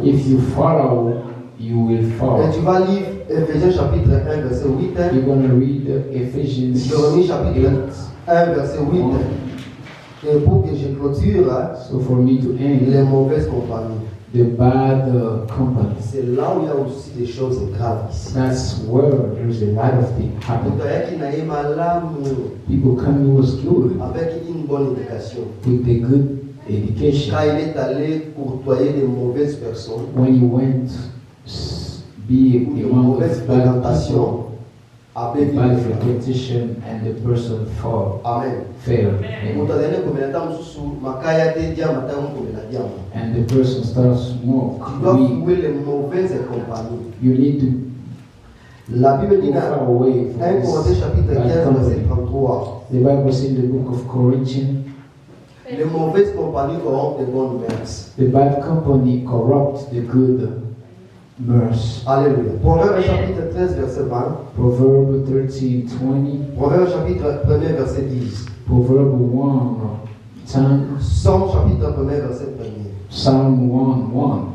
if you follow, you will follow. Et tu vas lire Éphésiens chapitre 1 verset 8. You're going to read Ephesians Jérémie chapitre 1 verset 8. Et pour que je clôture, so for me to end, les mauvaises compagnies. The bad company. C'est là où il y a aussi des choses graves ici. That's where there's a lot of things happening. People come who was good avec une bonne éducation. With a good education. Quand il est allé courtoyer de mauvaises personnes, when he went be among the bad people, bad reputation, and the person failed. And the person starts smoke. You need to La Bible dit go far away from 1 Corinthiens chapitre 15 verset 33. The Bible says in the book of Corinthians, les mauvaises compagnies corrompent les bonnes mœurs. The bad company corrupts the good mœurs. Alléluia. Proverbe chapitre 13 verset 20. Proverbe 13:20. Proverbe chapitre 1 verset 10. Proverbe 1:10. Psalm chapitre 1 verset 1. Psalm 1:1.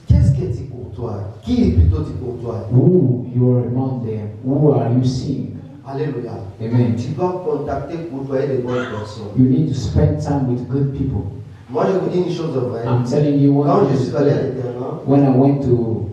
Qu'est-ce que tu courtoies? Qui plutôt tu courtoies? Who you are among them? Who are you seeing? Alléluia. Amen. Tu dois contacter pour courtoyer les bonnes personnes. You need to spend time with good people. Moi, je vous dis une chose vraie. I'm telling you one Quand thing. je suis allé à l'internat, when I went to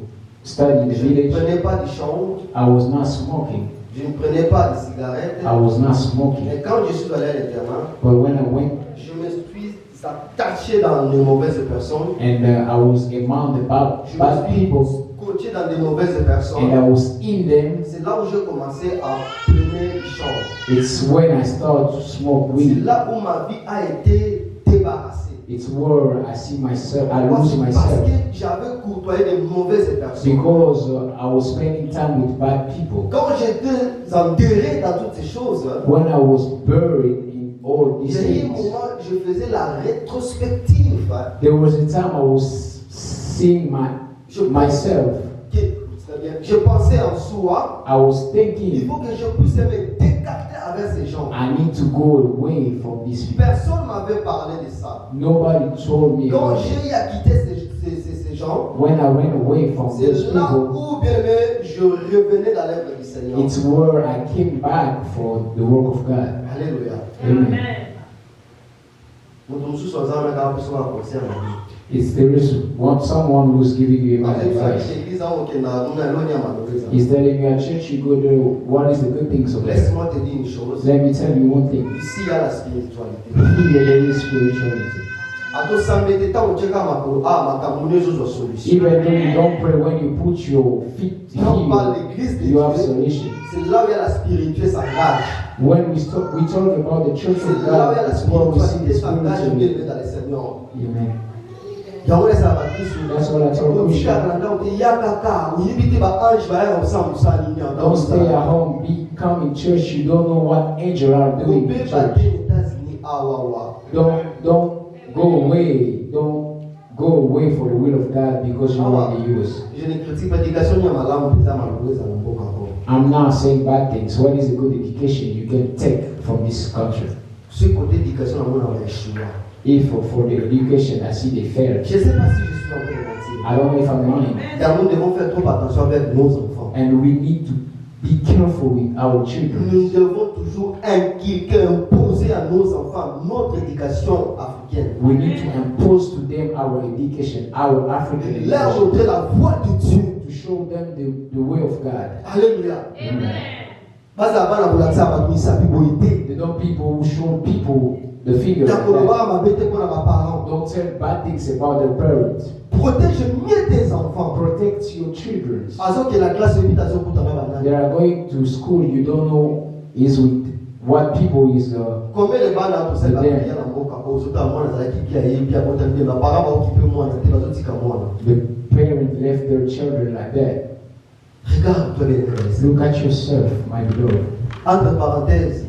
study in the je ne village, prenais pas du chanvre. I was not smoking. Je ne prenais pas de cigarettes. I was not smoking. Mais quand je suis allé à l'internat, But when I went, je me suis attaché dans les mauvaises personnes. and I was among the bad people, Coaché dans des mauvaises personnes. and I was in them. C'est là où j'ai commencé à prendre du chanvre. It's when I started to smoke C'est weed. là où ma vie a été débarrassée. It's where I see myself, I lose Parce myself. que j'avais courtoyé de mauvaises personnes. Because I was spending time with bad people. Quand j'étais enterré dans toutes ces choses, When I was buried in all these j'ai eu un things, moment, je faisais la rétrospective. there was a time I was seeing myself. Je pensais en soi, I was il thinking, faut que je puisse me décarter avec ces gens. I need to go away from these people. Personne ne m'avait parlé de ça. Nobody told me Quand about it. j'ai eu à quitter ces gens, When I ran away from c'est those là people, où bien aimé, je revenais dans l'œuvre du Seigneur. it's where I came back for the work of God. Alléluia. Amen. Is there is someone who's giving you my advice? Is telling you at church you go there, what is the good things of it? Laisse-moi te dire une chose. Let me tell you one thing. Ici, il y a la spiritualité. Here there is spirituality. Even though you don't pray, when you put your feet here, you have solution. C'est là où il y a la spiritualité s'engage. When we talk about the church C'est of là où il y a God, la that's where we see the spiritualité s'engage spirituality. dans le Seigneur. Amen. That's what I told Kusha. Don't stay at home, come in church, you don't know what angels are doing in church. Don't go away. Don't go away for the will of God because you are in the US. I'm not saying bad things. What is a good education you can take from this country? If for the education I see they fail. I don't know if I'm lying. And we need to be careful with our children. Nous devons toujours imposer à nos enfants notre éducation africaine. We need to impose to them our education, our African education. Leur montrer la voie de Dieu. To show them the way of God. Alléluia. Amen. They don't people who show people the figure. Don't tell bad things about their parents. Protège mieux tes enfants. Protect your children. They are going to school, you don't know is with what people is there. The parents left their children like that. Look at yourself, my beloved. Entre parenthèses,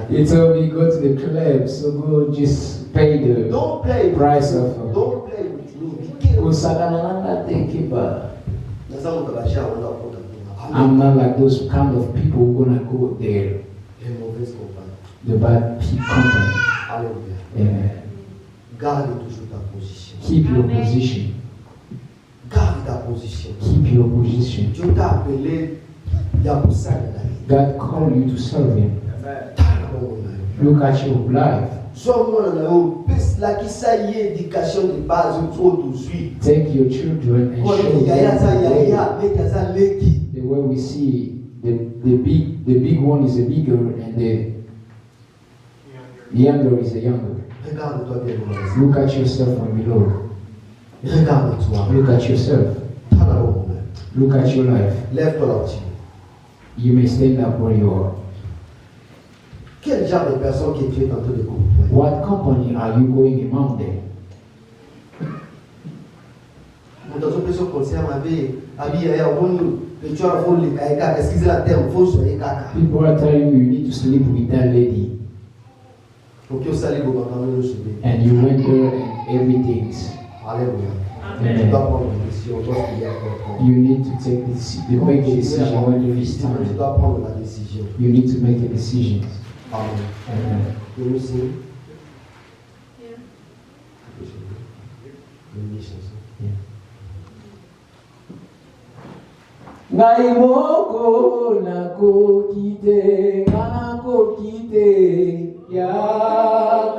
he told me go to the club, so go just pay the price of don't play with me. I'm not like those kind of people who gonna go there. The bad company. Amen. Garde toujours ta position. Keep your position. Garde ta position. Keep your position. Dieu t'a appelé God called you to serve Him. Look at your life. Take your children and show them the way we see the big one is a bigger and the younger is a younger. Look at yourself, my beloved. Look at yourself. Look at your life. You may stand up where you are. Quel genre de personnes que tu es en train de côtoyer? What company are you going among them? People are telling you need to sleep with that lady. And you went there and everything's. You need to take make a decision when there is time. You need to make a decision. Amen. Ngai moko nako kite ya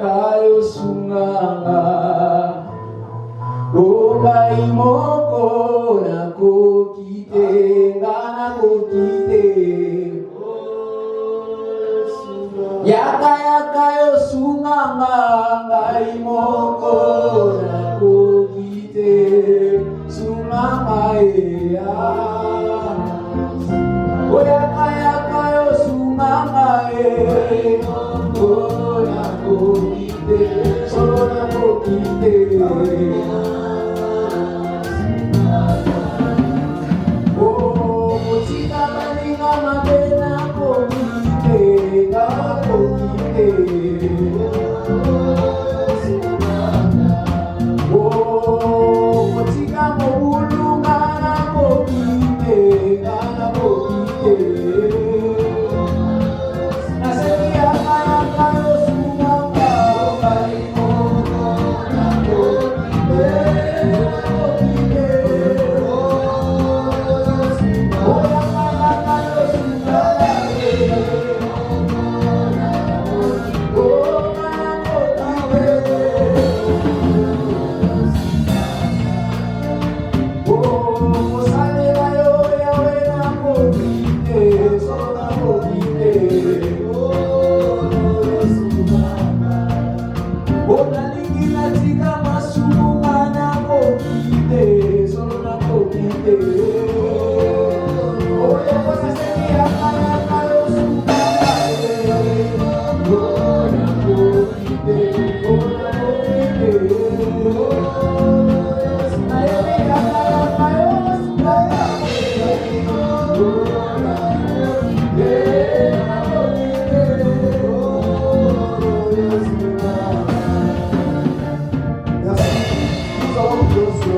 kayo sunganga. O ngai moko nako kite yaka yo sunganga ngai moko nako kite sunganga ya. O yaka yo sunganga nako kite solo nako kite.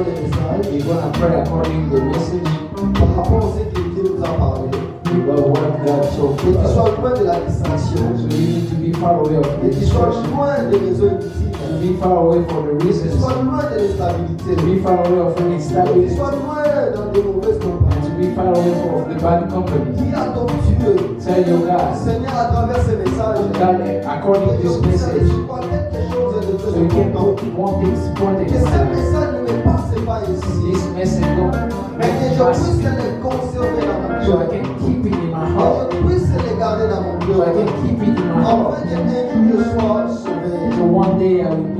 des messages. We're going to pray according to the message. Par rapport à ce que Dieu nous a parlé. About what God told Et tu us. sois loin de la distraction. So you need to be far away of the Et tu sois distraction. loin des raisons inutiles. To be far away from the Et tu reasons. sois loin de l'instabilité. To be far away of Et tu instability. sois loin dans de mauvaises And compagnies. to be far away from the bad company. Dis à ton Dieu, Tell your God, Seigneur, à travers ces messages, God, according to this message, quelque chose de so très you can important. put one thing important Que ce inside. message ne me passe pas ici. This message don't Mais que make je pass, puisse les conserver dans mon so I cœur. can keep it in my Que heart, je puisse les garder dans mon so I cœur. can keep it in my Afin heart. qu'un jour je sois sauvé. So one day I will